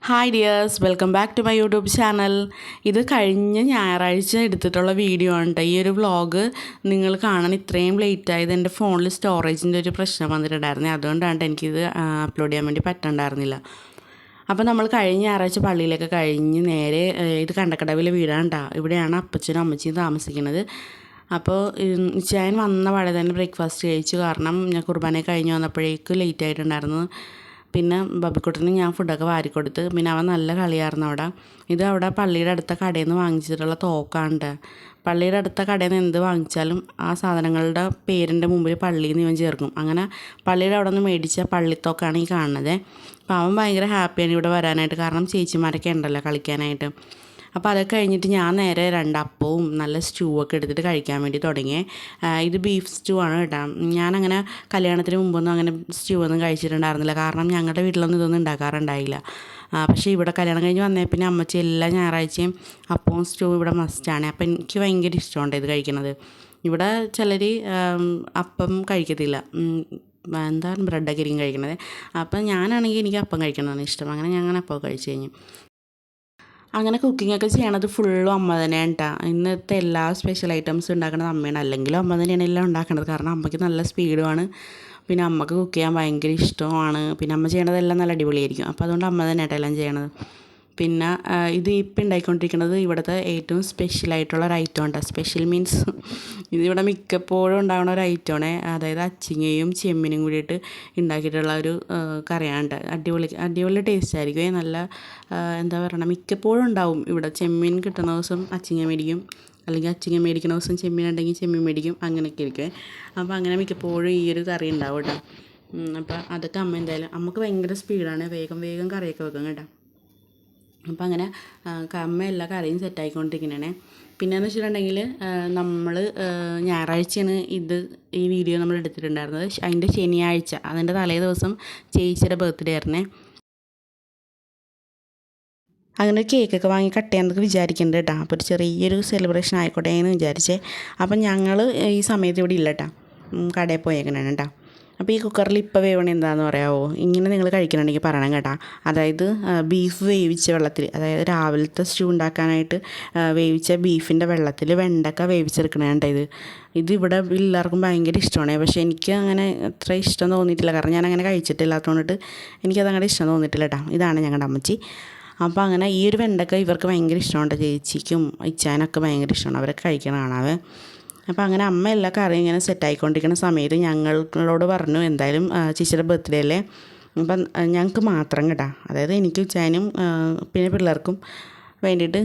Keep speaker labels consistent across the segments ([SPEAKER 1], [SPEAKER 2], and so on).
[SPEAKER 1] Hi dears, welcome back to my YouTube channel. ഇത് കഴിഞ്ഞ ഞായറാഴ്ച എടുത്തിട്ടുള്ള വീഡിയോ ആണ് കേട്ടോ. ഈ ഒരു വ്ളോഗ് നിങ്ങൾ കാണാൻ ഇത്രയും ലേറ്റ് ആയത് എൻ്റെ ഫോണിൽ സ്റ്റോറേജിൻ്റെ ഒരു പ്രശ്നം വന്നിട്ടുണ്ടായിരുന്നു. അതുകൊണ്ടാണ് എനിക്കിത് അപ്ലോഡ് ചെയ്യാൻ വേണ്ടി പറ്റുന്നുണ്ടായിരുന്നില്ല. അപ്പോൾ നമ്മൾ കഴിഞ്ഞ ഞായറാഴ്ച പള്ളിയിലൊക്കെ കഴിഞ്ഞ് നേരെ ഇത് കണ്ടക്കടവിലെ വീടാണ് കേട്ടോ. ഇവിടെയാണ് അപ്പച്ചനും അമ്മച്ചിയും താമസിക്കുന്നത്. അപ്പോൾ ഇച്ചായൻ വന്ന പാടെ തന്നെ ബ്രേക്ക്ഫാസ്റ്റ് കഴിച്ചു. കാരണം ഞാൻ കുർബാന കഴിഞ്ഞ് വന്നപ്പോഴേക്ക് ലേറ്റ് ആയിട്ടുണ്ടായിരുന്നു. പിന്നെ ബബിക്കുട്ടന് ഞാൻ ഫുഡൊക്കെ വാരിക്കൊടുത്ത്. പിന്നെ അവൻ നല്ല കളിയായിരുന്നു അവിടെ. ഇത് അവിടെ പള്ളിയുടെ അടുത്ത കടയിൽ നിന്ന് വാങ്ങിച്ചിട്ടുള്ള തോക്കാണ്ട്. പള്ളിയുടെ അടുത്ത കടയിൽ നിന്ന് എന്ത് വാങ്ങിച്ചാലും ആ സാധനങ്ങളുടെ പേരിൻ്റെ മുമ്പിൽ പള്ളിയിൽ നിന്ന് ഇവൻ ചേർക്കും. അങ്ങനെ പള്ളിയുടെ അവിടെ നിന്ന് മേടിച്ച പള്ളിത്തോക്കാണ് ഈ കാണുന്നത്. അപ്പോൾ അവൻ ഭയങ്കര ഹാപ്പിയാണ് ഇവിടെ വരാനായിട്ട്. കാരണം ചേച്ചിമാരൊക്കെ ഉണ്ടല്ലോ കളിക്കാനായിട്ട്. അപ്പോൾ അതൊക്കെ കഴിഞ്ഞിട്ട് ഞാൻ നേരെ 2 അപ്പവും നല്ല സ്റ്റൂ ഒക്കെ എടുത്തിട്ട് കഴിക്കാൻ വേണ്ടി തുടങ്ങി. ഇത് ബീഫ് സ്റ്റൂ ആണ് കേട്ടോ. ഞാനങ്ങനെ കല്യാണത്തിന് മുമ്പൊന്നും അങ്ങനെ സ്റ്റൂ ഒന്നും കഴിച്ചിട്ടുണ്ടായിരുന്നില്ല. കാരണം ഞങ്ങളുടെ വീട്ടിലൊന്നും ഇതൊന്നും ഉണ്ടാക്കാറുണ്ടായില്ല. പക്ഷേ ഇവിടെ കല്യാണം കഴിഞ്ഞ് വന്നേ പിന്നെ അമ്മച്ചി എല്ലാ ഞായറാഴ്ചയും അപ്പവും സ്റ്റൂ ഇവിടെ മസ്റ്റാണ്. അപ്പോൾ എനിക്ക് ഭയങ്കര ഇഷ്ടമുണ്ട് ഇത് കഴിക്കുന്നത്. ഇവിടെ ചിലർ അപ്പം കഴിക്കത്തില്ല, എന്താണ് ബ്രെഡൊക്കെ ആയിരിക്കും കഴിക്കുന്നത്. അപ്പം ഞാനാണെങ്കിൽ എനിക്ക് അപ്പം കഴിക്കണമെന്ന് ഇഷ്ടം. അങ്ങനെ ഞാൻ അപ്പം കഴിച്ച് കഴിഞ്ഞു. അങ്ങനെ കുക്കിങ്ങൊക്കെ ചെയ്യണത് ഫുള്ളും അമ്മ തന്നെയാണ് കേട്ടോ. ഇന്നത്തെ എല്ലാ സ്പെഷ്യൽ ഐറ്റംസ് ഉണ്ടാക്കുന്നത് അമ്മയാണ്. അല്ലെങ്കിലും അമ്മ തന്നെയാണ് എല്ലാം ഉണ്ടാക്കുന്നത്. കാരണം അമ്മയ്ക്ക് നല്ല സ്പീഡുമാണ്. പിന്നെ അമ്മക്ക് കുക്ക് ചെയ്യാൻ ഭയങ്കര ഇഷ്ടമാണ്. പിന്നെ അമ്മ ചെയ്യണതെല്ലാം നല്ല അടിപൊളിയായിരിക്കും. അപ്പോൾ അതുകൊണ്ട് അമ്മ തന്നെയാട്ടോ എല്ലാം ചെയ്യണത്. പിന്നെ ഇത് ഇപ്പം ഉണ്ടായിക്കൊണ്ടിരിക്കുന്നത് ഇവിടുത്തെ ഏറ്റവും സ്പെഷ്യലായിട്ടുള്ള ഒരു ഐറ്റം ഉണ്ട്. സ്പെഷ്യൽ മീൻസ് ഇതിവിടെ മിക്കപ്പോഴും ഉണ്ടാകുന്ന ഒരു ഐറ്റമാണ്. അതായത് അച്ചിങ്ങയും ചെമ്മീനും കൂടിയിട്ട് ഉണ്ടാക്കിയിട്ടുള്ള ഒരു കറിയാണ്. അടിപൊളി ടേസ്റ്റ് ആയിരിക്കും. നല്ല എന്താ പറയുക, മിക്കപ്പോഴും ഉണ്ടാവും ഇവിടെ. ചെമ്മീൻ കിട്ടുന്ന ദിവസം അച്ചിങ്ങ മേടിക്കും, അല്ലെങ്കിൽ അച്ചിങ്ങ മേടിക്കുന്ന ദിവസം ചെമ്മീൻ ഉണ്ടെങ്കിൽ ചെമ്മീൻ മേടിക്കും. അങ്ങനെയൊക്കെ ഇരിക്കും. അപ്പോൾ അങ്ങനെ മിക്കപ്പോഴും ഈ ഒരു കറി ഉണ്ടാവും കേട്ടോ. അപ്പോൾ അതൊക്കെ അമ്മ എന്തായാലും അമ്മക്ക് ഭയങ്കര സ്പീഡാണ്. വേഗം കറിയൊക്കെ വെക്കും കേട്ടോ. അപ്പം അങ്ങനെ അമ്മ എല്ലാ കറിയും സെറ്റായിക്കൊണ്ടിരിക്കണേ. പിന്നെയെന്ന് വെച്ചിട്ടുണ്ടെങ്കിൽ നമ്മൾ ഞായറാഴ്ചയാണ് ഈ വീഡിയോ നമ്മൾ എടുത്തിട്ടുണ്ടായിരുന്നത്. അതിൻ്റെ ശനിയാഴ്ച, അതിൻ്റെ തലേ ദിവസം ചേച്ചിയുടെ ബർത്ത്ഡേ ആയിരുന്നേ. അങ്ങനെ കേക്കൊക്കെ വാങ്ങി കട്ട് ചെയ്യാനൊക്കെ വിചാരിക്കുന്നുണ്ട് കേട്ടോ. അപ്പോൾ ഒരു ചെറിയൊരു സെലിബ്രേഷൻ ആയിക്കോട്ടെ എന്ന് വിചാരിച്ചേ. അപ്പം ഞങ്ങൾ ഈ സമയത്ത് ഇവിടെ ഇല്ല കേട്ടോ, കടയിൽ പോയേക്കണേണ് കേട്ടോ. അപ്പോൾ ഈ കുക്കറിൽ ഇപ്പോൾ വേവണ എന്താണെന്ന് പറയാമോ? ഇങ്ങനെ നിങ്ങൾ കഴിക്കണമെങ്കിൽ പറയണം കേട്ടോ. അതായത് ബീഫ് വേവിച്ച വെള്ളത്തിൽ, അതായത് രാവിലത്തെ സ്റ്റൂ ഉണ്ടാക്കാനായിട്ട് വേവിച്ച ബീഫിൻ്റെ വെള്ളത്തിൽ വെണ്ടക്ക വേവിച്ചെടുക്കണേണ്ട ഇതിവിടെ എല്ലാവർക്കും ഭയങ്കര ഇഷ്ടമാണ്. പക്ഷേ എനിക്ക് അങ്ങനെ അത്ര ഇഷ്ടം തോന്നിയിട്ടില്ല. കാരണം ഞാൻ അങ്ങനെ കഴിച്ചിട്ടില്ലാത്തതുകൊണ്ടിട്ട് എനിക്കതങ്ങനെ ഇഷ്ടം തോന്നിയിട്ടില്ല കേട്ടോ. ഇതാണ് ഞങ്ങളുടെ അമ്മച്ചി. അപ്പോൾ അങ്ങനെ ഈ ഒരു വെണ്ടക്ക ഇവർക്ക് ഭയങ്കര ഇഷ്ടമുണ്ട്. ചേച്ചിക്കും ഇച്ചാനൊക്കെ ഭയങ്കര ഇഷ്ടമാണ്, അവരൊക്കെ കഴിക്കണ കാണാവേ. അപ്പോൾ അങ്ങനെ അമ്മ എല്ലാ കറിയും ഇങ്ങനെ സെറ്റായിക്കൊണ്ടിരിക്കുന്ന സമയത്ത് ഞങ്ങളോട് പറഞ്ഞു, എന്തായാലും ചേച്ചിയുടെ ബർത്ത്ഡേ അല്ലേ, അപ്പം ഞങ്ങൾക്ക് മാത്രം കേട്ടോ, അതായത് എനിക്കും ഇച്ചാനും പിന്നെ പിള്ളേർക്കും വേണ്ടിയിട്ട്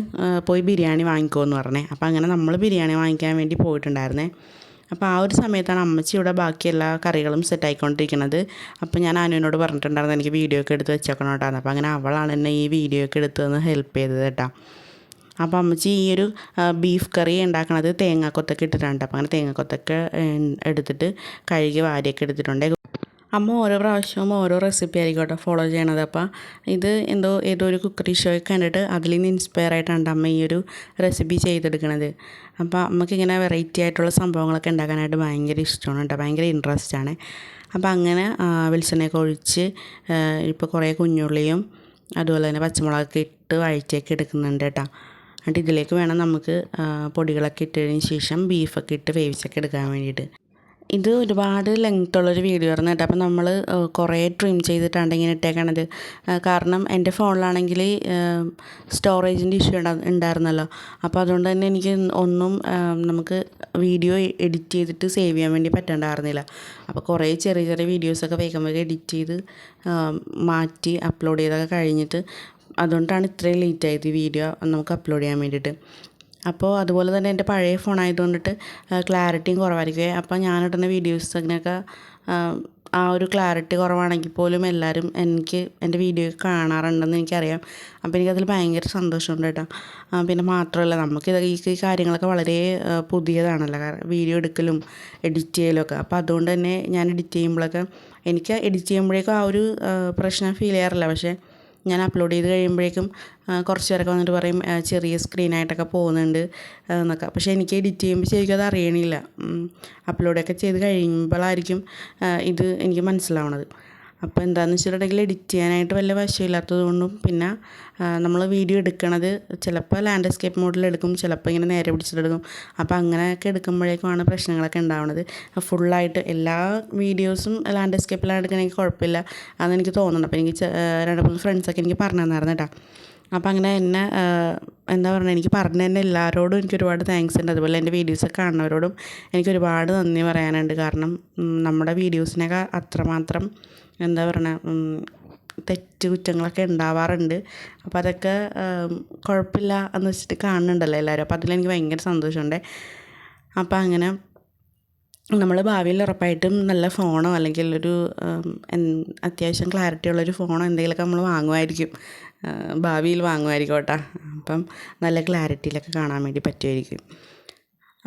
[SPEAKER 1] പോയി ബിരിയാണി വാങ്ങിക്കുമെന്ന് പറഞ്ഞേ. അപ്പോൾ അങ്ങനെ നമ്മൾ ബിരിയാണി വാങ്ങിക്കാൻ വേണ്ടി പോയിട്ടുണ്ടായിരുന്നേ. അപ്പോൾ ആ ഒരു സമയത്താണ് അമ്മച്ചി ഇവിടെ ബാക്കി എല്ലാ കറികളും സെറ്റായിക്കൊണ്ടിരിക്കുന്നത്. അപ്പോൾ ഞാൻ അനുവിനോട് പറഞ്ഞിട്ടുണ്ടായിരുന്നു എനിക്ക് വീഡിയോ ഒക്കെ എടുത്ത് വെച്ചേക്കണം കേട്ടോ. അപ്പോൾ അങ്ങനെ അവളാണ് എന്നെ ഈ വീഡിയോ ഒക്കെ എടുത്തതെന്ന് ഹെൽപ്പ് ചെയ്തത് കേട്ടോ. അപ്പോൾ അമ്മച്ചി ഈ ഒരു ബീഫ് കറി ഉണ്ടാക്കണത് തേങ്ങാക്കൊത്തൊക്കെ ഇട്ടിട്ടുണ്ട്. അപ്പോൾ അങ്ങനെ തേങ്ങാക്കൊത്തൊക്കെ എടുത്തിട്ട് കഴുകി വാരിയൊക്കെ എടുത്തിട്ടുണ്ട്. അമ്മ ഓരോ പ്രാവശ്യവും ഓരോ റെസിപ്പി ആയിരിക്കും കേട്ടോ ഫോളോ ചെയ്യണത്. അപ്പോൾ ഇത് ഏതോ ഒരു കുക്കറി ഷോ കണ്ടിട്ട് അതിൽ നിന്ന് ഇൻസ്പയർ ആയിട്ടാണ് അമ്മ ഈ ഒരു റെസിപ്പി ചെയ്തെടുക്കണത്. അപ്പോൾ അമ്മയ്ക്കിങ്ങനെ വെറൈറ്റി ആയിട്ടുള്ള സംഭവങ്ങളൊക്കെ ഉണ്ടാക്കാനായിട്ട് ഭയങ്കര ഇഷ്ടമാണ് കേട്ടോ, ഭയങ്കര ഇൻട്രസ്റ്റാണ്. അപ്പോൾ അങ്ങനെ വെളിച്ചെണ്ണയൊക്കെ ഒഴിച്ച് ഇപ്പോൾ കുറേ കുഞ്ഞുള്ളിയും അതുപോലെ തന്നെ പച്ചമുളകൊക്കെ ഇട്ട് വഴറ്റിയൊക്കെ എടുക്കുന്നുണ്ട് കേട്ടോ. എന്നിട്ട് ഇതിലേക്ക് വേണം നമുക്ക് പൊടികളൊക്കെ ഇട്ടതിന് ശേഷം ബീഫൊക്കെ ഇട്ട് വേവിച്ചൊക്കെ എടുക്കാൻ വേണ്ടിയിട്ട്. ഇത് ഒരുപാട് ലെങ്ത്തുള്ളൊരു വീഡിയോ ആയിരുന്നു കേട്ടോ. അപ്പോൾ നമ്മൾ കുറേ ട്രിം ചെയ്തിട്ടാണ് ഇങ്ങനെ ഇട്ടേക്കണത്. കാരണം എൻ്റെ ഫോണിലാണെങ്കിൽ സ്റ്റോറേജിൻ്റെ ഇഷ്യൂ ഉണ്ടായിരുന്നല്ലോ. അപ്പോൾ അതുകൊണ്ട് തന്നെ എനിക്ക് ഒന്നും നമുക്ക് വീഡിയോ എഡിറ്റ് ചെയ്തിട്ട് സേവ് ചെയ്യാൻ വേണ്ടി പറ്റണ്ടായിരുന്നില്ല. അപ്പോൾ കുറേ ചെറിയ വീഡിയോസൊക്കെ വേഗം എഡിറ്റ് ചെയ്ത് മാറ്റി അപ്ലോഡ് ചെയ്തൊക്കെ കഴിഞ്ഞിട്ട്, അതുകൊണ്ടാണ് ഇത്രയും ലേറ്റ് ആയത് ഈ വീഡിയോ നമുക്ക് അപ്ലോഡ് ചെയ്യാൻ വേണ്ടിയിട്ട്. അപ്പോൾ അതുപോലെ തന്നെ എൻ്റെ പഴയ ഫോൺ ആയതുകൊണ്ടിട്ട് ക്ലാരിറ്റിയും കുറവായിരിക്കും. അപ്പോൾ ഞാനിടുന്ന വീഡിയോസിനൊക്കെ ആ ഒരു ക്ലാരിറ്റി കുറവാണെങ്കിൽ പോലും എല്ലാവരും എൻ്റെ വീഡിയോ കാണാറുണ്ടെന്ന് എനിക്കറിയാം. അപ്പോൾ എനിക്കതിൽ ഭയങ്കര സന്തോഷമുണ്ട് കേട്ടോ. പിന്നെ മാത്രമല്ല ഈ കാര്യങ്ങളൊക്കെ വളരെ പുതിയതാണല്ലോ, വീഡിയോ എടുക്കലും എഡിറ്റ് ചെയ്യലും ഒക്കെ. അപ്പോൾ അതുകൊണ്ട് തന്നെ ഞാൻ എഡിറ്റ് ചെയ്യുമ്പോഴൊക്കെ എനിക്ക് എഡിറ്റ് ചെയ്യുമ്പോഴേക്കും ആ ഒരു പ്രശ്നം ഫീൽ ചെയ്യാറില്ല. പക്ഷേ ഞാൻ അപ്ലോഡ് ചെയ്ത് കഴിയുമ്പോഴേക്കും കുറച്ച് പേരൊക്കെ വന്നിട്ട് പറയും ചെറിയ സ്ക്രീനായിട്ടൊക്കെ പോകുന്നുണ്ട് എന്നൊക്കെ. പക്ഷേ എനിക്ക് എഡിറ്റ് ചെയ്യുമ്പോൾ ശരിക്കും അത് അറിയണില്ല. അപ്ലോഡൊക്കെ ചെയ്ത് കഴിയുമ്പോഴായിരിക്കും ഇത് എനിക്ക് മനസ്സിലാവണത്. അപ്പോൾ എന്താണെന്ന് വെച്ചിട്ടുണ്ടെങ്കിൽ എഡിറ്റ് ചെയ്യാനായിട്ട് വലിയ വശമില്ലാത്തത് കൊണ്ടും പിന്നെ നമ്മൾ വീഡിയോ എടുക്കണത് ചിലപ്പോൾ ലാൻഡ്സ്കേപ്പ് മോഡിൽ എടുക്കും, ചിലപ്പോൾ ഇങ്ങനെ നേരെ പിടിച്ചിട്ടെടുക്കും. അപ്പോൾ അങ്ങനെയൊക്കെ എടുക്കുമ്പോഴേക്കുമാണ് പ്രശ്നങ്ങളൊക്കെ ഉണ്ടാവുന്നത്. ഫുള്ളായിട്ട് എല്ലാ വീഡിയോസും ലാൻഡ്സ്കേപ്പിലാണ് എടുക്കണമെങ്കിൽ കുഴപ്പമില്ല അതെനിക്ക് തോന്നുന്നു. അപ്പോൾ എനിക്ക് 2-3 ഫ്രണ്ട്സൊക്കെ എനിക്ക് പറഞ്ഞു തന്നായിരുന്നു കേട്ടോ. അപ്പോൾ അങ്ങനെ എന്നെ എന്താ പറയുക, എനിക്ക് പറഞ്ഞു തന്നെ എല്ലാവരോടും എനിക്ക് ഒരുപാട് താങ്ക്സ് ഉണ്ട്. അതുപോലെ എൻ്റെ വീഡിയോസൊക്കെ കാണുന്നവരോടും എനിക്ക് ഒരുപാട് നന്ദി പറയാനുണ്ട്. കാരണം നമ്മുടെ വീഡിയോസിനൊക്കെ അത്രമാത്രം എന്താ പറയുക തെറ്റ് കുറ്റങ്ങളൊക്കെ ഉണ്ടാവാറുണ്ട്. അപ്പോൾ അതൊക്കെ കുഴപ്പമില്ല എന്ന് വെച്ചിട്ട് കാണുന്നുണ്ടല്ലോ എല്ലാവരും. അപ്പോൾ അതിലെനിക്ക് ഭയങ്കര സന്തോഷമുണ്ട്. അപ്പോൾ അങ്ങനെ നമ്മൾ ഭാവിയിൽ ഉറപ്പായിട്ടും നല്ല ഫോണോ അല്ലെങ്കിൽ ഒരു അത്യാവശ്യം ക്ലാരിറ്റി ഉള്ളൊരു ഫോണോ എന്തെങ്കിലുമൊക്കെ നമ്മൾ വാങ്ങുമായിരിക്കും, ഭാവിയിൽ വാങ്ങുമായിരിക്കും കേട്ടോ. അപ്പം നല്ല ക്ലാരിറ്റിയിലൊക്കെ കാണാൻ വേണ്ടി പറ്റുമായിരിക്കും.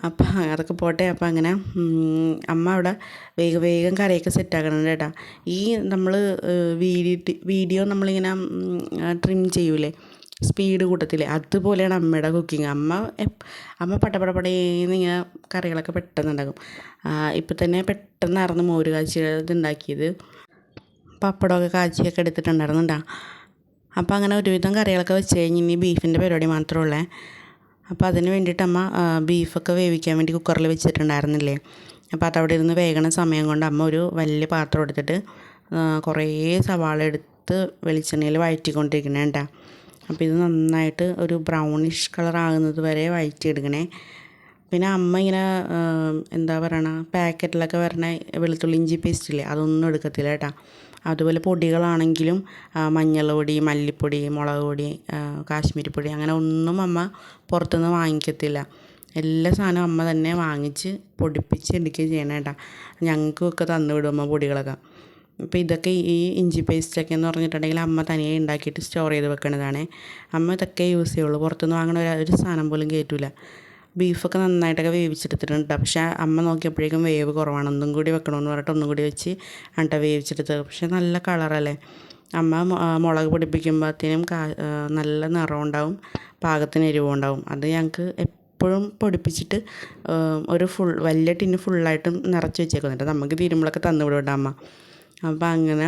[SPEAKER 1] അപ്പം അതൊക്കെ പോട്ടെ. അപ്പം അങ്ങനെ അമ്മ അവിടെ വേഗം കറിയൊക്കെ സെറ്റാക്കണുണ്ട് കേട്ടോ. ഈ നമ്മൾ വീഡിയോ നമ്മളിങ്ങനെ ട്രിം ചെയ്യൂലേ സ്പീഡ് കൂട്ടത്തിൽ, അതുപോലെയാണ് അമ്മയുടെ കുക്കിങ്. അമ്മ പടപടപടേന്ന് ഇങ്ങനെ കറികളൊക്കെ പെട്ടെന്ന് ഉണ്ടാക്കും. ഇപ്പം തന്നെ പെട്ടെന്നായിരുന്നു മോര് കാച്ചി ഇതുണ്ടാക്കിയത്, പപ്പടമൊക്കെ കാച്ചിയൊക്കെ എടുത്തിട്ടുണ്ടായിരുന്നുണ്ടാ. അപ്പോൾ അങ്ങനെ ഒരുവിധം കറികളൊക്കെ വെച്ച് കഴിഞ്ഞ് ഇനി ബീഫിൻ്റെ പരിപാടി മാത്രമേ. അപ്പോൾ അതിന് വേണ്ടിയിട്ട് അമ്മ ബീഫൊക്കെ വേവിക്കാൻ വേണ്ടി കുക്കറിൽ വെച്ചിട്ടുണ്ടായിരുന്നില്ലേ. അപ്പോൾ അതവിടെ ഇരുന്ന് വേഗണ സമയം കൊണ്ട് അമ്മ ഒരു വലിയ പാത്രം എടുത്തിട്ട് കുറേ സവാള എടുത്ത് വെളിച്ചെണ്ണയിൽ വഴറ്റിക്കൊണ്ടിരിക്കണേ കേട്ടോ. അപ്പോൾ ഇത് നന്നായിട്ട് ഒരു ബ്രൗണിഷ് കളർ ആകുന്നത് വരെ വഴറ്റിയെടുക്കണേ. പിന്നെ അമ്മ ഇങ്ങനെ എന്താ പറയണ പാക്കറ്റിലൊക്കെ വരണ വെളുത്തുള്ളി ഇഞ്ചി പേസ്റ്റില്ലേ അതൊന്നും എടുക്കത്തില്ല കേട്ടോ. അതുപോലെ പൊടികളാണെങ്കിലും മഞ്ഞൾ പൊടി, മല്ലിപ്പൊടി, മുളക് പൊടി, കാശ്മീരി പൊടി അങ്ങനെ ഒന്നും അമ്മ പുറത്തുനിന്ന് വാങ്ങിക്കത്തില്ല. എല്ലാ സാധനവും അമ്മ തന്നെ വാങ്ങിച്ച് പൊടിപ്പിച്ച് എടുക്കുകയും ചെയ്യണം കേട്ടോ. ഞങ്ങൾക്കൊക്കെ തന്നു വിടും അമ്മ പൊടികളൊക്കെ. അപ്പോൾ ഇതൊക്കെ ഈ ഇഞ്ചി പേസ്റ്റൊക്കെ എന്ന് പറഞ്ഞിട്ടുണ്ടെങ്കിൽ അമ്മ തനിയെ ഉണ്ടാക്കിയിട്ട് സ്റ്റോർ ചെയ്ത് വെക്കണതാണ്. അമ്മ ഇതൊക്കെ യൂസ് ചെയ്യുള്ളൂ, പുറത്തുനിന്ന് വാങ്ങണ ഒരു സാധനം പോലും കയറ്റില്ല. ബീഫൊക്കെ നന്നായിട്ടൊക്കെ വേവിച്ചെടുത്തിട്ടുണ്ട്. പക്ഷേ അമ്മ നോക്കിയപ്പോഴേക്കും വേവ് കുറവാണ്, ഒന്നും കൂടി വെക്കണമെന്ന് പറഞ്ഞിട്ട് ഒന്നും കൂടി വെച്ച് എന്നിട്ട് വേവിച്ചെടുത്തത്. പക്ഷേ നല്ല കളറല്ലേ. അമ്മ മുളക് പൊടിപ്പിക്കുമ്പോഴത്തേനും നല്ല നിറം ഉണ്ടാവും, പാകത്തിന് എരിവും ഉണ്ടാവും. അത് ഞങ്ങൾക്ക് എപ്പോഴും പൊടിപ്പിച്ചിട്ട് ഒരു വലിയ ടിന്ന് ഫുള്ളായിട്ടും നിറച്ച് വെച്ചേക്കുന്നുണ്ട്. നമുക്ക് തീരുമ്പോഴൊക്കെ തന്നുവിടും അമ്മ. അപ്പോൾ അങ്ങനെ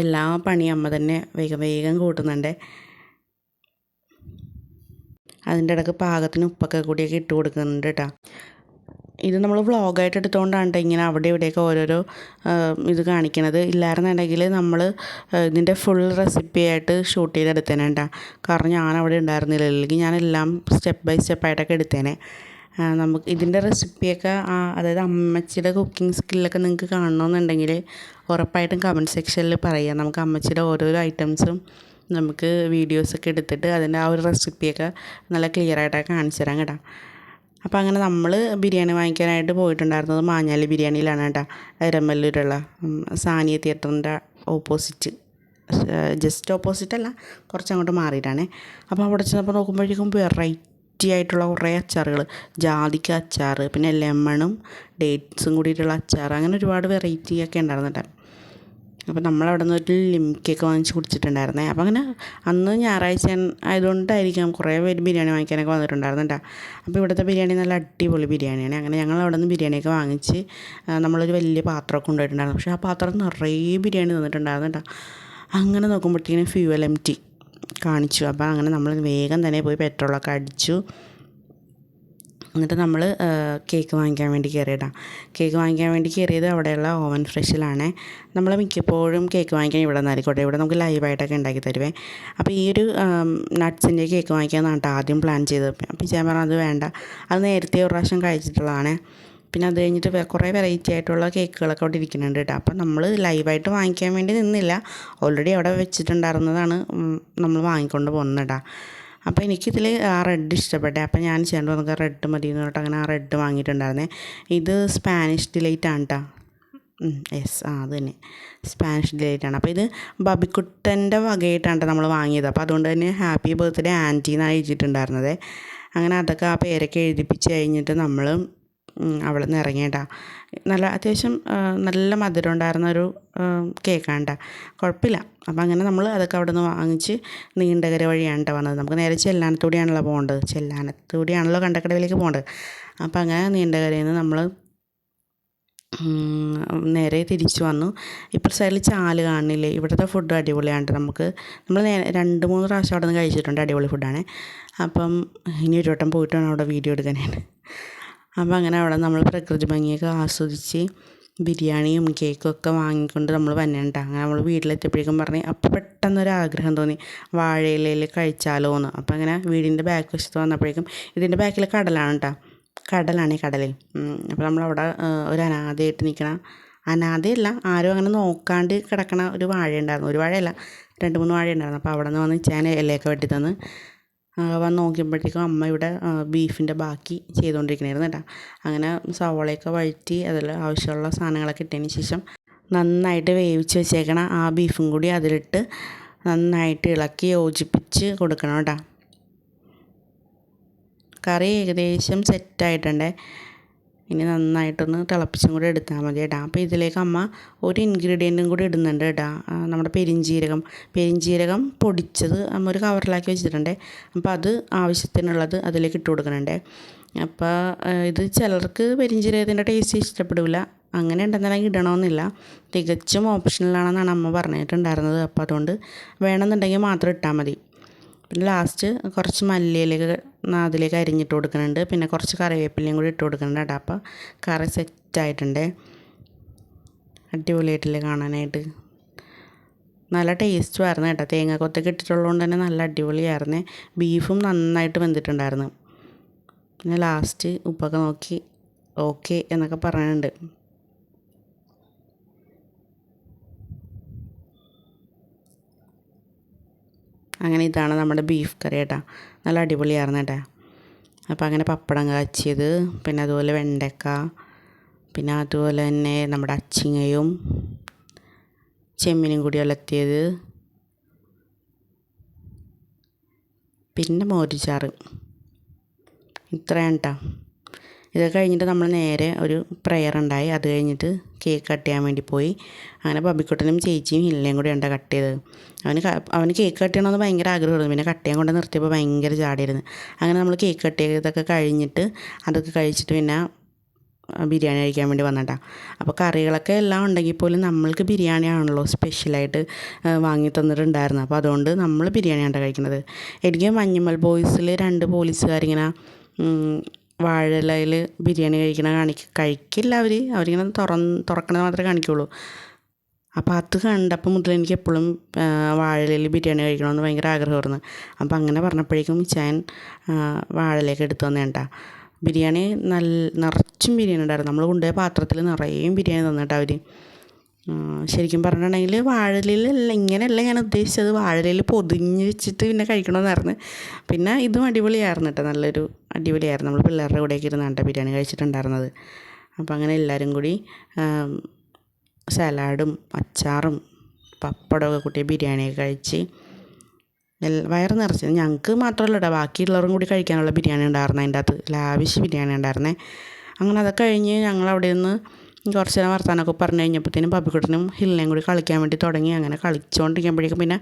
[SPEAKER 1] എല്ലാ പണിയും അമ്മ തന്നെ വേഗം കൂട്ടുന്നുണ്ട്. അതിൻ്റെ ഇടയ്ക്ക് പാകത്തിന് ഉപ്പൊക്കെ കൂടിയൊക്കെ ഇട്ട് കൊടുക്കുന്നുണ്ട് കേട്ടോ. ഇത് നമ്മൾ വ്ളോഗായിട്ട് എടുത്തുകൊണ്ടാണ് കേട്ടോ ഇങ്ങനെ അവിടെ ഇവിടെയൊക്കെ ഓരോരോ ഇത് കാണിക്കണത്. ഇല്ലായിരുന്നുണ്ടെങ്കിൽ നമ്മൾ ഇതിൻ്റെ ഫുൾ റെസിപ്പി ആയിട്ട് ഷൂട്ട് ചെയ്തെടുത്തേനെ കേട്ടോ. കാരണം ഞാനവിടെ ഉണ്ടായിരുന്നില്ല, അല്ലെങ്കിൽ ഞാനെല്ലാം സ്റ്റെപ്പ് ബൈ സ്റ്റെപ്പായിട്ടൊക്കെ എടുത്തേനെ. നമുക്ക് ഇതിൻ്റെ റെസിപ്പിയൊക്കെ അതായത് അമ്മച്ചിയുടെ കുക്കിംഗ് സ്കില്ലൊക്കെ നിങ്ങൾക്ക് കാണണമെന്നുണ്ടെങ്കിൽ ഉറപ്പായിട്ടും കമൻറ്റ് സെക്ഷനിൽ പറയുക. നമുക്ക് അമ്മച്ചിയുടെ ഓരോരോ ഐറ്റംസും നമുക്ക് വീഡിയോസൊക്കെ എടുത്തിട്ട് അതിൻ്റെ ആ ഒരു റെസിപ്പിയൊക്കെ നല്ല ക്ലിയറായിട്ടൊക്കെ കാണിച്ചു തരാം കേട്ടോ. അപ്പോൾ അങ്ങനെ നമ്മൾ ബിരിയാണി വാങ്ങിക്കാനായിട്ട് പോയിട്ടുണ്ടായിരുന്നത് മാഞ്ഞാലി ബിരിയാണിയിലാണ് കേട്ടോ. എരമല്ലൂരുള്ള സാനിയ തിയേറ്ററിൻ്റെ ഓപ്പോസിറ്റ്, ജസ്റ്റ് ഓപ്പോസിറ്റ് അല്ല, കുറച്ചങ്ങോട്ട് മാറിയിട്ടാണേ. അപ്പോൾ അവിടെ ചെന്നപ്പോൾ നോക്കുമ്പോഴേക്കും വെറൈറ്റി ആയിട്ടുള്ള കുറേ അച്ചാറുകൾ, ജാതിക്ക അച്ചാർ, പിന്നെ ലെമണും ഡേറ്റ്സും കൂടിയിട്ടുള്ള അച്ചാർ, അങ്ങനെ ഒരുപാട് വെറൈറ്റി ഒക്കെ ഉണ്ടായിരുന്നു കേട്ടോ. അപ്പോൾ നമ്മളവിടെ നിന്ന് ഒരു ലിംക്കയൊക്കെ വാങ്ങിച്ച് കുടിച്ചിട്ടുണ്ടായിരുന്നേ. അപ്പോൾ അങ്ങനെ അന്ന് ഞായറാഴ്ച ആയതുകൊണ്ടായിരിക്കാം കുറേ പേര് ബിരിയാണി വാങ്ങിക്കാനൊക്കെ വന്നിട്ടുണ്ടായിരുന്നു കേട്ടോ. അപ്പോൾ ഇവിടുത്തെ ബിരിയാണി നല്ല അടിപൊളി ബിരിയാണിയാണ്. അങ്ങനെ ഞങ്ങൾ അവിടെ നിന്ന് ബിരിയാണിയൊക്കെ വാങ്ങിച്ച് നമ്മളൊരു വലിയ പാത്രമൊക്കെ കൊണ്ടുപോയിട്ടുണ്ടായിരുന്നു. പക്ഷേ ആ പാത്രം നിറയെ ബിരിയാണി തന്നിട്ടുണ്ടായിരുന്നു കേട്ടോ. അങ്ങനെ നോക്കുമ്പോഴത്തേക്കിനും ഫ്യൂവൽ എംറ്റി കാണിച്ചു. അപ്പോൾ അങ്ങനെ നമ്മൾ വേഗം തന്നെ പോയി പെട്രോളൊക്കെ അടിച്ചു. എന്നിട്ട് നമ്മൾ കേക്ക് വാങ്ങിക്കാൻ വേണ്ടി കയറിയിട്ടാണ്. കേക്ക് വാങ്ങിക്കാൻ വേണ്ടി കയറിയത് അവിടെയുള്ള ഓവൻ ഫ്രഷിലാണ്. നമ്മൾ മിക്കപ്പോഴും കേക്ക് വാങ്ങിക്കാൻ ഇവിടെ നിന്നായിരിക്കട്ടെ, ഇവിടെ നമുക്ക് ലൈവായിട്ടൊക്കെ ഉണ്ടാക്കി തരുവേ. അപ്പോൾ ഈ ഒരു നട്ട്സിൻ്റെ കേക്ക് വാങ്ങിക്കാമെന്നാണ് ആദ്യം പ്ലാൻ ചെയ്തത്. അപ്പോൾ ഞാൻ പറഞ്ഞു അത് വേണ്ട, അത് നേരത്തെ ഒരു പ്രാവശ്യം കഴിച്ചിട്ടുള്ളതാണ്. പിന്നെ അത് കഴിഞ്ഞിട്ട് കുറേ വെറൈറ്റി ആയിട്ടുള്ള കേക്കുകളൊക്കെ അവിടെ ഇരിക്കുന്നുണ്ട് കേട്ടോ. അപ്പോൾ നമ്മൾ ലൈവായിട്ട് വാങ്ങിക്കാൻ വേണ്ടി നിന്നില്ല, ഓൾറെഡി അവിടെ വെച്ചിട്ടുണ്ടായിരുന്നതാണ് നമ്മൾ വാങ്ങിക്കൊണ്ട് പോകുന്നത് കേട്ടോ. അപ്പോൾ എനിക്കിതിൽ ആ റെഡ് ഇഷ്ടപ്പെട്ടെ. അപ്പോൾ ഞാൻ ചെയ്യേണ്ട നമുക്ക് റെഡ് മതി എന്ന് പറഞ്ഞിട്ട് അങ്ങനെ ആ റെഡ് വാങ്ങിയിട്ടുണ്ടായിരുന്നേ. ഇത് സ്പാനിഷ് ഡിലൈറ്റാണ് കേട്ടോ. യെസ്, അത് തന്നെ സ്പാനിഷ് ഡിലൈറ്റാണ്. അപ്പോൾ ഇത് ബബിക്കുട്ടൻ്റെ വകയായിട്ടാണ് നമ്മൾ വാങ്ങിയത്. അപ്പോൾ അതുകൊണ്ട് തന്നെ ഹാപ്പി ബർത്ത്ഡേ ആൻറ്റി എന്നാണ് എഴുതിയിട്ടുണ്ടായിരുന്നത്. അങ്ങനെ അതൊക്കെ ആ പേരൊക്കെ എഴുതിപ്പിച്ച് കഴിഞ്ഞിട്ട് നമ്മൾ അവിടെ നിന്ന് ഇറങ്ങിയിട്ടാ. നല്ല അത്യാവശ്യം നല്ല മധുരം ഉണ്ടായിരുന്നൊരു കേക്കാണ് കേട്ടോ, കുഴപ്പമില്ല. അപ്പോൾ അങ്ങനെ നമ്മൾ അതൊക്കെ അവിടെ നിന്ന് വാങ്ങിച്ച് നീണ്ടകര വഴിയാണ് കേട്ടോ വന്നത്. നമുക്ക് നേരെ ചെല്ലാനത്തൂടിയാണല്ലോ പോകേണ്ടത്, ചെല്ലാനത്തൂടിയാണല്ലോ കണ്ടക്കടവിലേക്ക് പോകേണ്ടത്. അപ്പോൾ അങ്ങനെ നീണ്ടകരയിൽ നിന്ന് നമ്മൾ നേരെ തിരിച്ചു വന്നു. ഇപ്പുറത്തെ സൈഡിൽ ചാല് കാണുന്നില്ലേ, ഇവിടുത്തെ ഫുഡ് അടിപൊളിയാണ്. നമ്മൾ 2-3 പ്രാവശ്യം അവിടെ നിന്ന് കഴിച്ചിട്ടുണ്ട്. അടിപൊളി ഫുഡാണ്. അപ്പം ഇനി ഒരു വട്ടം പോയിട്ട് വേണം അവിടെ വീഡിയോ എടുക്കാനാണ്. അപ്പോൾ അങ്ങനെ അവിടെ നമ്മൾ പ്രകൃതി ഭംഗിയൊക്കെ ആസ്വദിച്ച് ബിരിയാണിയും കേക്കും ഒക്കെ വാങ്ങിക്കൊണ്ട് നമ്മൾ വന്നിട്ടുണ്ട്. അങ്ങനെ നമ്മൾ വീട്ടിലെത്തിയപ്പോഴേക്കും പറഞ്ഞ് അപ്പോൾ പെട്ടെന്നൊരാഗ്രഹം തോന്നി വാഴയിലയിൽ കഴിച്ചാലോ എന്ന്. അപ്പോൾ അങ്ങനെ വീടിൻ്റെ ബാക്ക് വശത്ത് വന്നപ്പോഴേക്കും ഇതിൻ്റെ ബാക്കിൽ കടലാണ് കേട്ടോ, കടലാണ് ഈ കടൽ. അപ്പോൾ നമ്മളവിടെ ഒരു അനാഥയായിട്ട് നിൽക്കണ, അനാഥയല്ല ആരും അങ്ങനെ നോക്കാണ്ട് കിടക്കണ ഒരു വാഴ ഉണ്ടായിരുന്നു. ഒരു വാഴയല്ല, 2-3 വാഴ ഉണ്ടായിരുന്നു. അപ്പോൾ അവിടെ നിന്ന് വന്ന് ഞാൻ ഇലയൊക്കെ വെട്ടി തന്ന് വന്ന് നോക്കിയപ്പോഴത്തേക്കും അമ്മ ഇവിടെ ബീഫിൻ്റെ ബാക്കി ചെയ്തുകൊണ്ടിരിക്കണായിരുന്നു കേട്ടോ. അങ്ങനെ സവോളയൊക്കെ വഴറ്റി അതിൽ ആവശ്യമുള്ള സാധനങ്ങളൊക്കെ ഇട്ടതിന് ശേഷം നന്നായിട്ട് വേവിച്ച് വെച്ചേക്കണ ആ ബീഫും കൂടി അതിലിട്ട് നന്നായിട്ട് ഇളക്കി യോജിപ്പിച്ച് കൊടുക്കണം കേട്ടോ. കറി ഏകദേശം സെറ്റായിട്ടുണ്ട്. ഇനി നന്നായിട്ടൊന്ന് തിളപ്പിച്ചും കൂടി എടുത്താൽ മതി കേട്ടോ. അപ്പോൾ ഇതിലേക്ക് അമ്മ ഒരു ഇൻഗ്രീഡിയൻറ്റും കൂടി ഇടുന്നുണ്ട് കേട്ടോ, നമ്മുടെ പെരിഞ്ജീരകം പൊടിച്ചത് അമ്മ ഒരു കവറിലാക്കി വെച്ചിട്ടുണ്ട്. അപ്പോൾ അത് ആവശ്യത്തിനുള്ളത് അതിലേക്ക് ഇട്ട് കൊടുക്കുന്നുണ്ട്. അപ്പോൾ ഇത് ചിലർക്ക് പെരിഞ്ജീരകത്തിൻ്റെ ടേസ്റ്റ് ഇഷ്ടപ്പെടില്ല, അങ്ങനെ ഉണ്ടെന്നുണ്ടെങ്കിൽ ഇടണമെന്നില്ല, തികച്ചും ഓപ്ഷണലാണെന്നാണ് അമ്മ പറഞ്ഞിട്ടുണ്ടായിരുന്നത്. അപ്പോൾ അതുകൊണ്ട് വേണമെന്നുണ്ടെങ്കിൽ മാത്രം ഇട്ടാൽ മതി. പിന്നെ ലാസ്റ്റ് കുറച്ച് മല്ലിയിലേക്ക് അതിലേക്ക് അരിഞ്ഞിട്ട് കൊടുക്കുന്നുണ്ട്. പിന്നെ കുറച്ച് കറിവേപ്പിലയും കൂടി ഇട്ട് കൊടുക്കുന്നുണ്ട് കേട്ടോ. അപ്പോൾ കറി സെറ്റായിട്ടുണ്ട്. അടിപൊളിയായിട്ടില്ലേ കാണാനായിട്ട്, നല്ല ടേസ്റ്റുമായിരുന്നു കേട്ടോ. തേങ്ങാക്കൊത്തൊക്കെ ഇട്ടിട്ടുള്ളതുകൊണ്ട് തന്നെ നല്ല അടിപൊളിയായിരുന്നു. ബീഫും നന്നായിട്ട് വെന്തിട്ടുണ്ടായിരുന്നു. പിന്നെ ലാസ്റ്റ് ഉപ്പൊക്കെ നോക്കി ഓക്കെ എന്നൊക്കെ പറയുന്നുണ്ട്. അങ്ങനെ ഇതാണ് നമ്മുടെ ബീഫ് കറി കേട്ടോ, നല്ല അടിപൊളിയായിരുന്നു കേട്ടോ. അപ്പോൾ അങ്ങനെ പപ്പടം കാച്ചിയത്, പിന്നെ അതുപോലെ വെണ്ടക്ക, പിന്നെ അതുപോലെ തന്നെ നമ്മുടെ അച്ചിങ്ങയും ചെമ്മീനും കൂടി ഉലത്തിയത്, പിന്നെ മോരുചാറ്, ഇത്രയാണ് കേട്ടോ. ഇതൊക്കെ കഴിഞ്ഞിട്ട് നമ്മൾ നേരെ ഒരു പ്രെയർ ഉണ്ടായി. അത് കഴിഞ്ഞിട്ട് കേക്ക് കട്ട് ചെയ്യാൻ വേണ്ടി പോയി. അങ്ങനെ ബബിക്കുട്ടനും ചേച്ചിയും ഹില്ലയും കൂടി ഉണ്ടാ കട്ട് ചെയ്തത്. അവന് കേക്ക് കട്ട് ചെയ്യണമെന്ന് ഭയങ്കര ആഗ്രഹമായിരുന്നു. പിന്നെ കട്ട് ചെയ്യാൻ കൊണ്ട് നിർത്തിയപ്പോൾ ഭയങ്കര ചാടിയിരുന്നു. അങ്ങനെ നമ്മൾ കേക്ക് കട്ട് ചെയ്തതൊക്കെ കഴിഞ്ഞിട്ട് അതൊക്കെ കഴിച്ചിട്ട് പിന്നെ ബിരിയാണി കഴിക്കാൻ വേണ്ടി വന്നിട്ടാ. അപ്പോൾ കറികളൊക്കെ എല്ലാം ഉണ്ടെങ്കിൽ പോലും നമ്മൾക്ക് ബിരിയാണിയാണല്ലോ സ്പെഷ്യലായിട്ട് വാങ്ങി തന്നിട്ടുണ്ടായിരുന്നു. അപ്പോൾ അതുകൊണ്ട് നമ്മൾ ബിരിയാണിയാണ് കഴിക്കുന്നത്. എനിക്ക് മഞ്ഞുമൽ ബോയ്സിൽ 2 പോലീസുകാരിങ്ങനെ വാഴയിലയിൽ ബിരിയാണി കഴിക്കില്ല അവരിങ്ങനെ തുറക്കണത് മാത്രമേ കാണിക്കുള്ളൂ. അപ്പോൾ അത് കണ്ടപ്പോൾ മുതൽ എനിക്ക് എപ്പോഴും വാഴയിലയിൽ ബിരിയാണി കഴിക്കണമെന്ന് ഭയങ്കര ആഗ്രഹമായിരുന്നു. അപ്പോൾ അങ്ങനെ പറഞ്ഞപ്പോഴേക്കും ഞാൻ വാഴയിലേക്ക് എടുത്തു വന്നേട്ടാ. ബിരിയാണി നിറച്ചും ബിരിയാണി ഉണ്ടായിരുന്നു. നമ്മൾ കൊണ്ടുപോയ പാത്രത്തിൽ നിറയും ബിരിയാണി തന്നിട്ട് അവർ. ശരിക്കും പറഞ്ഞിട്ടുണ്ടെങ്കിൽ വാഴയിലല്ല, ഇങ്ങനെയല്ല ഞാൻ ഉദ്ദേശിച്ചത്, വാഴയിലയിൽ പൊതിഞ്ഞ് വെച്ചിട്ട് പിന്നെ കഴിക്കണമെന്നായിരുന്നു. പിന്നെ ഇതും അടിപൊളിയായിരുന്നു കേട്ടോ, നല്ലൊരു അടിപൊളിയായിരുന്നു. നമ്മൾ പിള്ളേരുടെ കൂടെയൊക്കെ ഇരുന്നാണ് കേട്ടോ ബിരിയാണി കഴിച്ചിട്ടുണ്ടായിരുന്നത്. അപ്പോൾ അങ്ങനെ എല്ലാവരും കൂടി സലാഡും അച്ചാറും പപ്പടമൊക്കെ കൂട്ടി ബിരിയാണിയൊക്കെ കഴിച്ച് വയറ് നിറച്ച്. ഞങ്ങൾക്ക് മാത്രമല്ല കേട്ടോ, ബാക്കിയുള്ളവരും കൂടി കഴിക്കാനുള്ള ബിരിയാണി ഉണ്ടായിരുന്നു. അതിൻ്റെ അകത്ത് ലാവിഷ് ബിരിയാണി ഉണ്ടായിരുന്നേ. അങ്ങനെ അതൊക്കെ കഴിഞ്ഞ് ഞങ്ങൾ അവിടെ നിന്ന് കുറച്ച് നേരം വർത്താനമൊക്കെ പറഞ്ഞു കഴിഞ്ഞപ്പോഴത്തേനും ബബിക്കുട്ടനും ഹില്ലിനെയും കൂടി കളിക്കാൻ വേണ്ടി തുടങ്ങി. അങ്ങനെ കളിച്ചുകൊണ്ടിരിക്കുമ്പോഴേക്കും പിന്നെ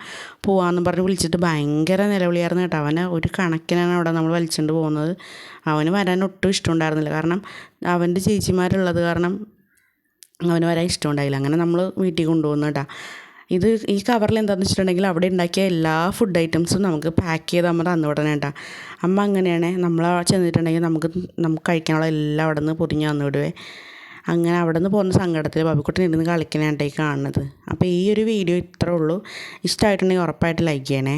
[SPEAKER 1] പോകാമെന്ന് പറഞ്ഞ് വിളിച്ചിട്ട് ഭയങ്കര നിലവിളിയായിരുന്നു കേട്ടോ. അവനെ ഒരു കണക്കിനാണ് അവിടെ നമ്മൾ വലിച്ചുകൊണ്ട് പോകുന്നത്. അവന് വരാൻ ഒട്ടും ഇഷ്ടമുണ്ടായിരുന്നില്ല, കാരണം അവൻ്റെ ചേച്ചിമാരുള്ളത് കാരണം അവന് വരാൻ ഇഷ്ടമുണ്ടായില്ല. അങ്ങനെ നമ്മൾ വീട്ടിൽ കൊണ്ടുപോകുന്നു കേട്ടോ. ഈ കവറിൽ എന്താണെന്ന് വെച്ചിട്ടുണ്ടെങ്കിൽ അവിടെ ഉണ്ടാക്കിയ എല്ലാ ഫുഡ് ഐറ്റംസും നമുക്ക് പാക്ക് ചെയ്ത് അമ്മ തന്നു വിടണം കേട്ടോ. അമ്മ അങ്ങനെയാണ്, നമ്മൾ ചെന്നിട്ടുണ്ടെങ്കിൽ നമുക്ക് കഴിക്കാനുള്ള എല്ലാം അവിടെ നിന്ന് പൊതിഞ്ഞ് തന്നു വിടുവേ. അങ്ങനെ അവിടെ നിന്ന് പോകുന്ന സങ്കടത്തിൽ ബബിക്കുട്ടൻ ഇരുന്ന് കളിക്കാനായിട്ടേ കാണുന്നത്. അപ്പോൾ ഈ ഒരു വീഡിയോ ഇത്രേ ഉള്ളൂ. ഇഷ്ടമായിട്ടുണ്ടെങ്കിൽ ഉറപ്പായിട്ട് ലൈക്ക് ചെയ്യണേ.